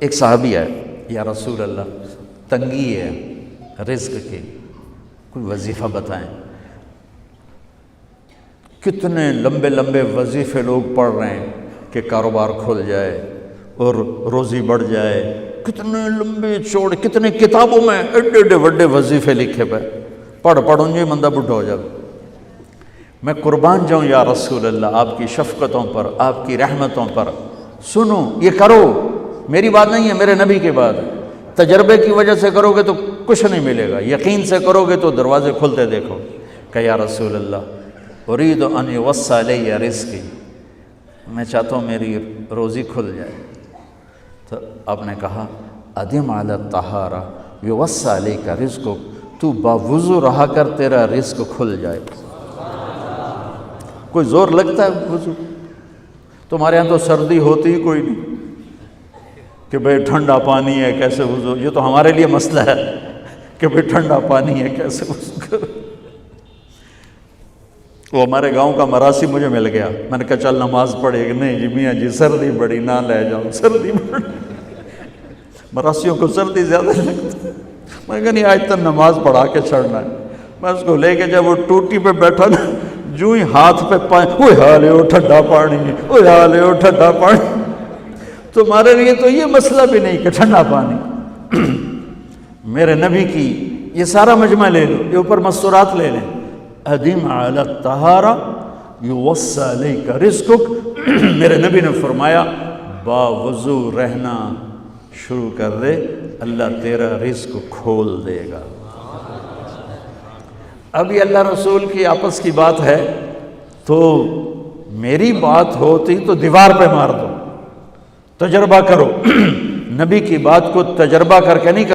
ایک صحابی ہے، یا رسول اللہ تنگی ہے رزق کی، کوئی وظیفہ بتائیں۔ کتنے لمبے لمبے وظیفے لوگ پڑھ رہے ہیں کہ کاروبار کھل جائے اور روزی بڑھ جائے، کتنے لمبے چوڑے، کتنے کتابوں میں ایڈے ایڈے بڑے وظیفے لکھے پہ، پڑھوں جو بندہ بڈھا ہو جائے۔ میں قربان جاؤں یا رسول اللہ آپ کی شفقتوں پر، آپ کی رحمتوں پر، سنو یہ کرو، میری بات نہیں ہے، میرے نبی کی بات ہے۔ تجربے کی وجہ سے کرو گے تو کچھ نہیں ملے گا، یقین سے کرو گے تو دروازے کھلتے دیکھو۔ کہ یا رسول اللہ ارید ان یوسع علی رزقی، میں چاہتا ہوں میری روزی کھل جائے۔ تو آپ نے کہا ادم علی الطہارہ یوسع علیک رزقک، تو باوضو رہا کر تیرا رزق کھل جائے۔ کوئی زور لگتا ہے وضو؟ تمہارے ہاں تو سردی ہوتی ہی کوئی نہیں کہ بھئی ٹھنڈا پانی ہے کیسے وضو، یہ تو ہمارے لیے مسئلہ ہے کہ بھئی ٹھنڈا پانی ہے کیسے وضو کرو۔ وہ ہمارے گاؤں کا مراسی مجھے مل گیا، میں نے کہا چل نماز پڑھے گی، نہیں جی میاں جی سردی بڑی نہ لے جاؤ، سردی بڑی، مراسیوں کو سردی زیادہ لگتی ہے۔ میں نے کہا نہیں آج تک نماز پڑھا کے چھڑنا ہے۔ میں اس کو لے کے جب وہ ٹوٹی پہ بیٹھا نا، جو ہی ہاتھ پہ پائیں، اوہ حالے ہو ٹھنڈا پانی، اوہ حالے ہو ٹھنڈا پانی۔ تمہارے لیے تو یہ مسئلہ بھی نہیں کہ ٹھنڈا پانی۔ میرے نبی کی یہ سارا مجمع لے لو، یہ اوپر مستورات لے لیں، ادم علی الطہارہ یوسع علیک رزقک، میرے نبی نے فرمایا باوضو رہنا شروع کر دے، اللہ تیرا رزق کھول دے گا۔ اب یہ اللہ رسول کی آپس کی بات ہے تو میری بات ہوتی تو دیوار پہ مار دو، تجربہ کرو۔ نبی کی بات کو تجربہ کر کے نہیں